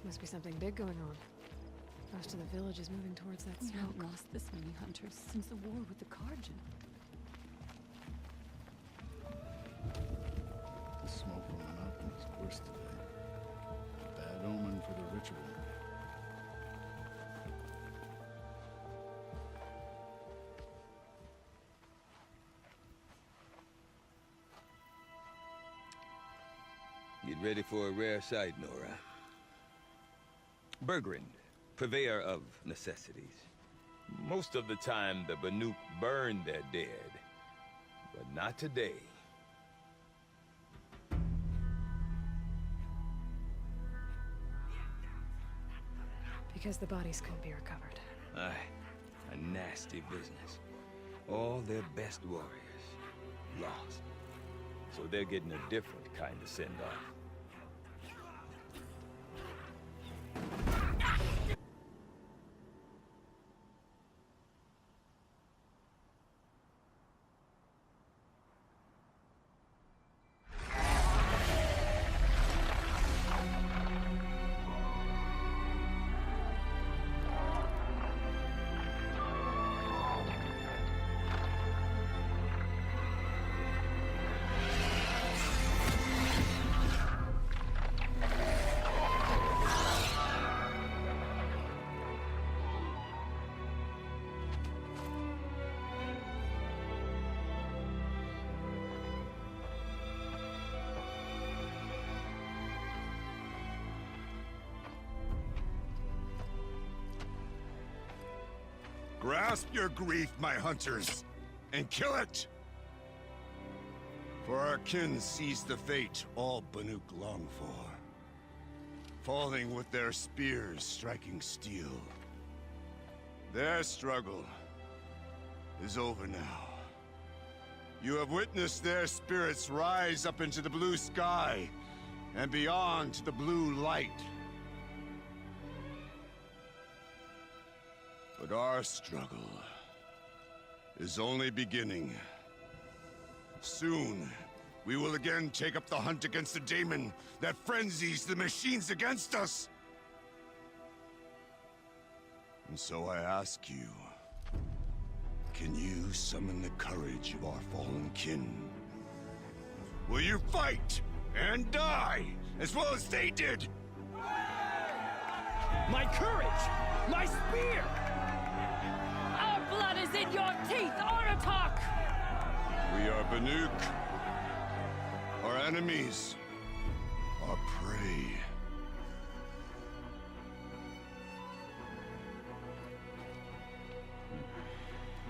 Must be something big going on. Most of the village is moving towards that We smoke. haven't lost this many hunters since the war with the Karjan. The smoke from an alchemist's course today. Bad omen for the ritual. Get ready for a rare sight, Nora. Burgrend, purveyor of necessities. Most of the time, the Banuk burn their dead. But not today. Because the bodies couldn't be recovered. Aye, a nasty business. All their best warriors lost. So they're getting a different kind of send-off. Grasp your grief, my hunters, and kill it! For our kin sees the fate all Banuk long for. Falling with their spears striking steel. Their struggle is over now. You have witnessed their spirits rise up into the blue sky, and beyond to the blue light. But our struggle is only beginning. Soon, we will again take up the hunt against the daemon that frenzies the machines against us. And so I ask you, can you summon the courage of our fallen kin? Will you fight and die as well as they did? My courage! My spear! Our blood is in your teeth, Aratak! We are Banuk. Our enemies are prey.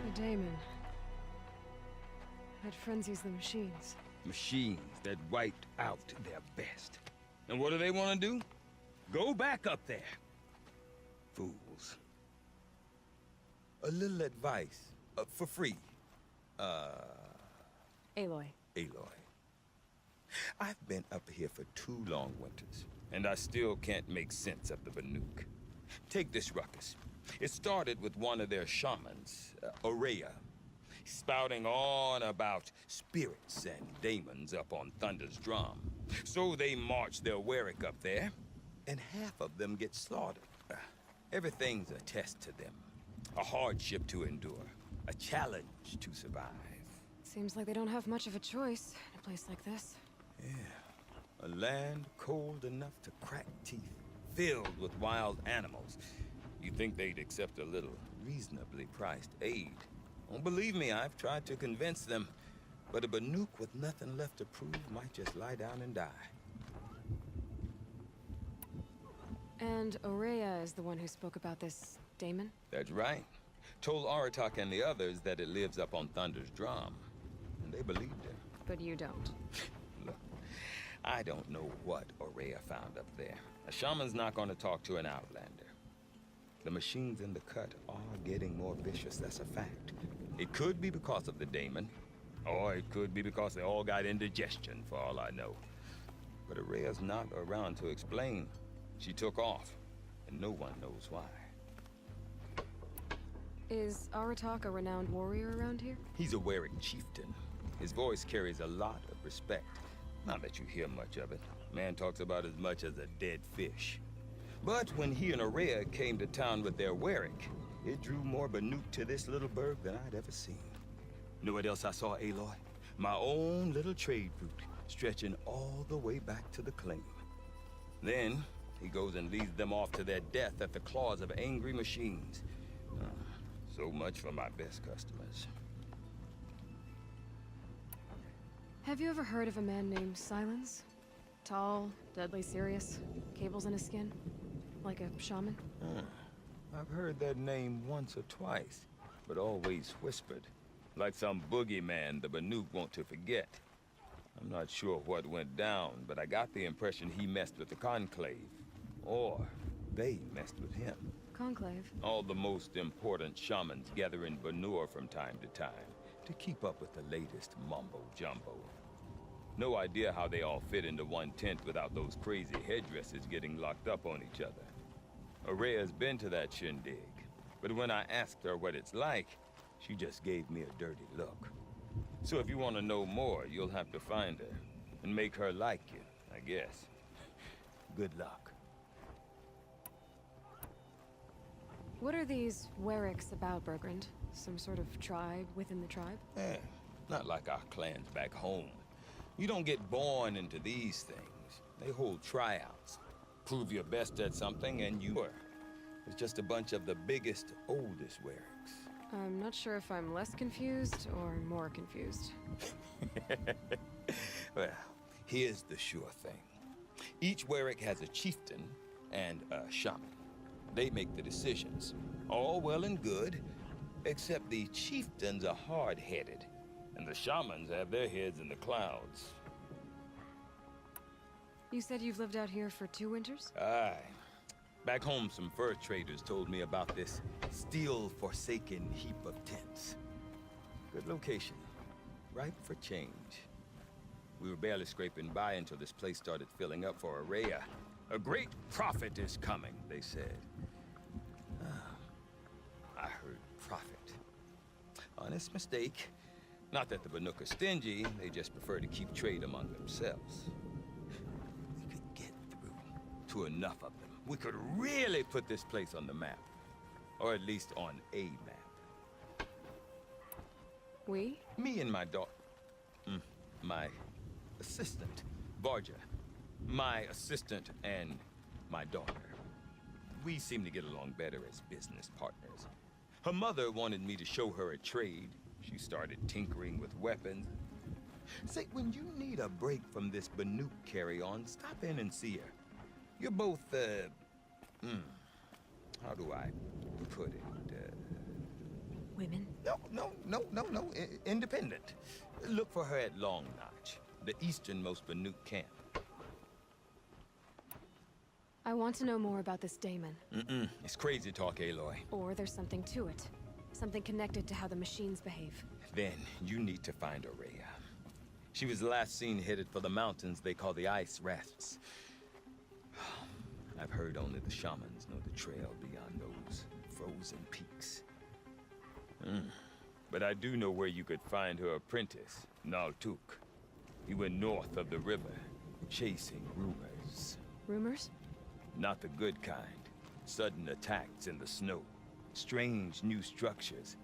The daemon. That frenzies the machines. Machines that wiped out their best. And what do they want to do? Go back up there. Fools. A little advice, for free. Aloy. Aloy. I've been up here for 2 long winters, and I still can't make sense of the Banuk. Take this ruckus. It started with one of their shamans, Aurea, spouting on about spirits and daemons up on Thunder's drum. So they march their Warwick up there, and half of them get slaughtered. Everything's a test to them, a hardship to endure, a challenge to survive. Seems like they don't have much of a choice in a place like this. Yeah, a land cold enough to crack teeth, filled with wild animals. You'd think they'd accept a little reasonably priced aid. Don't believe me, I've tried to convince them, but a Banuk with nothing left to prove might just lie down and die. And Aurea is the one who spoke about this daemon? That's right. Told Aratak and the others that it lives up on Thunder's drum, and they believed her. But you don't. Look, I don't know what Aurea found up there. A shaman's not going to talk to an outlander. The machines in the cut are getting more vicious, that's a fact. It could be because of the daemon, or it could be because they all got indigestion, for all I know. But Aurea's not around to explain. She took off, and no one knows why. Is Aratak a renowned warrior around here? He's a Warwick chieftain. His voice carries a lot of respect. Not that you hear much of it. Man talks about as much as a dead fish. But when he and Araya came to town with their Warwick, it drew more Banuk to this little burg than I'd ever seen. Know what else I saw, Aloy? My own little trade route, stretching all the way back to the claim. Then, he goes and leads them off to their death at the claws of angry machines. So much for my best customers. Have you ever heard of a man named Silence? Tall, deadly serious, cables in his skin? Like a shaman? I've heard that name once or twice, but always whispered. Like some boogeyman the Banuk want to forget. I'm not sure what went down, but I got the impression he messed with the Conclave. Or they messed with him. Conclave? All the most important shamans gather in Banur from time to time to keep up with the latest mumbo-jumbo. No idea how they all fit into one tent without those crazy headdresses getting locked up on each other. Araya's been to that shindig, but when I asked her what it's like, she just gave me a dirty look. So if you want to know more, you'll have to find her and make her like you, I guess. Good luck. What are these Warwicks about, Burgrend? Some sort of tribe within the tribe? Not like our clans back home. You don't get born into these things. They hold tryouts. Prove your best at something and you are. It's just a bunch of the biggest, oldest Warwicks. I'm not sure if I'm less confused or more confused. Well, here's the sure thing. Each Warwick has a chieftain and a shaman. They make the decisions. All well and good, except the chieftains are hard-headed, and the shamans have their heads in the clouds. You said you've lived out here for 2 winters? Aye. Back home, some fur traders told me about this still-forsaken heap of tents. Good location. Ripe for change. We were barely scraping by until this place started filling up for Araya. A great prophet is coming, they said. I heard prophet. Honest mistake. Not that the Banuk are stingy, they just prefer to keep trade among themselves. We could get through to enough of them. We could really put this place on the map. Or at least on a map. We? Me and my daughter. My assistant, Varga. My assistant and my daughter. We seem to get along better as business partners. Her mother wanted me to show her a trade. She started tinkering with weapons. Say, when you need a break from this Banuk carry-on, stop in and see her. You're both, how do I put it? Women? No. Independent. Look for her at Long Notch, the easternmost Banuk camp. I want to know more about this daemon. It's crazy talk, Aloy. Or there's something to it. Something connected to how the machines behave. Then you need to find Araya. She was last seen headed for the mountains they call the Ice Rafts. I've heard only the shamans know the trail beyond those frozen peaks. But I do know where you could find her apprentice, Naltuk. He went north of the river, chasing rumors. Rumors? Not the good kind. Sudden attacks in the snow. Strange new structures.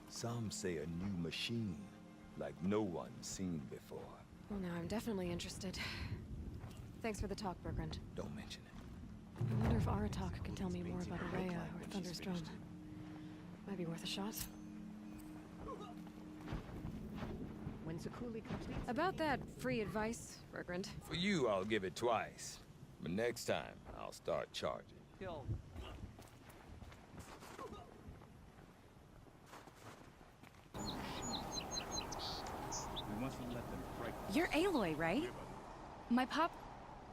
Some say a new machine, like no one's seen before. Well, now I'm definitely interested. Thanks for the talk, Burgrend. Don't mention it. I wonder if Aratak can tell me more about Araya or Thunder's Drum. Might be worth a shot. When Zakuli completes... About that free advice, Burgrend. For you, I'll give it twice. But next time, I'll start charging. Kill. You're Aloy, right? My pop...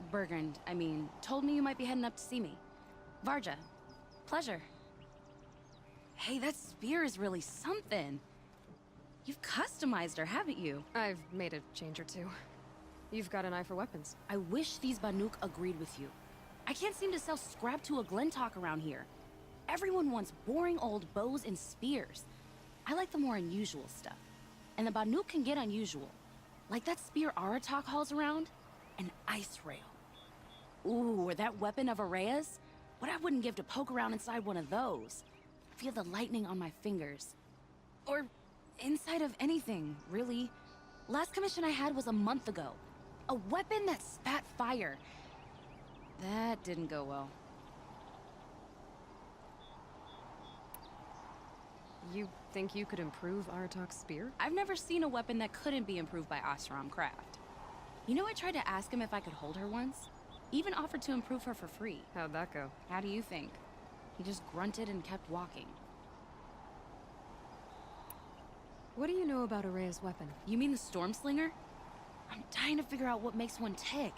Burgrend, I mean, told me you might be heading up to see me. Varga. Pleasure. Hey, that spear is really something. You've customized her, haven't you? I've made a change or two. You've got an eye for weapons. I wish these Banuk agreed with you. I can't seem to sell scrap to a Glentalk around here. Everyone wants boring old bows and spears. I like the more unusual stuff. And the Banuk can get unusual. Like that spear Aratak hauls around, an ice rail. Ooh, or that weapon of Araya's, What I wouldn't give to poke around inside one of those. Feel the lightning on my fingers. Or inside of anything, really. Last commission I had was a month ago. A weapon that spat fire. That didn't go well. You think you could improve Aratak's spear? I've never seen a weapon that couldn't be improved by Oseram craft. You know, I tried to ask him if I could hold her once. Even offered to improve her for free. How'd that go? How do you think? He just grunted and kept walking. What do you know about Araya's weapon? You mean the Storm Slinger? I'm dying to figure out what makes one tick.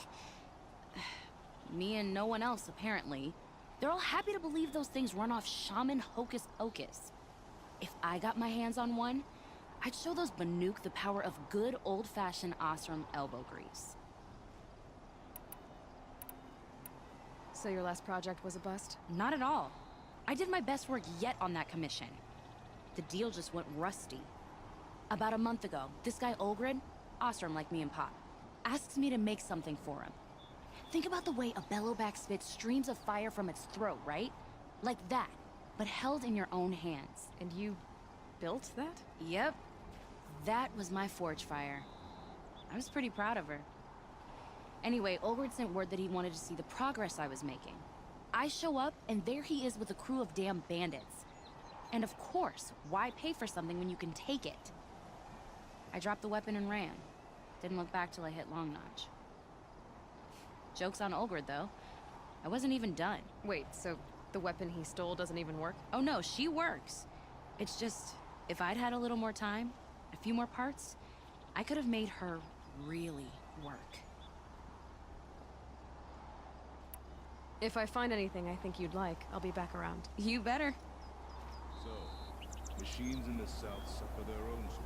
Me and no one else, apparently. They're all happy to believe those things run off shaman hocus pocus. If I got my hands on one, I'd show those Banuk the power of good old-fashioned Oseram elbow grease. So your last project was a bust? Not at all. I did my best work yet on that commission. The deal just went rusty. About a month ago, this guy Ulgrid, Oseram like me and Pop, asks me to make something for him. Think about the way a bellowback spits streams of fire from its throat, right? Like that, but held in your own hands. And you built that? Yep. That was my forge fire. I was pretty proud of her. Anyway, Ulgrid sent word that he wanted to see the progress I was making. I show up, and there he is with a crew of damn bandits. And of course, why pay for something when you can take it? I dropped the weapon and ran. Didn't look back till I hit Long Notch. Joke's on Ulgrid, though. I wasn't even done. Wait, so the weapon he stole doesn't even work? Oh no, she works. It's just, if I'd had a little more time, a few more parts, I could have made her really work. If I find anything I think you'd like, I'll be back around. You better. So, machines in the south suffer their own sort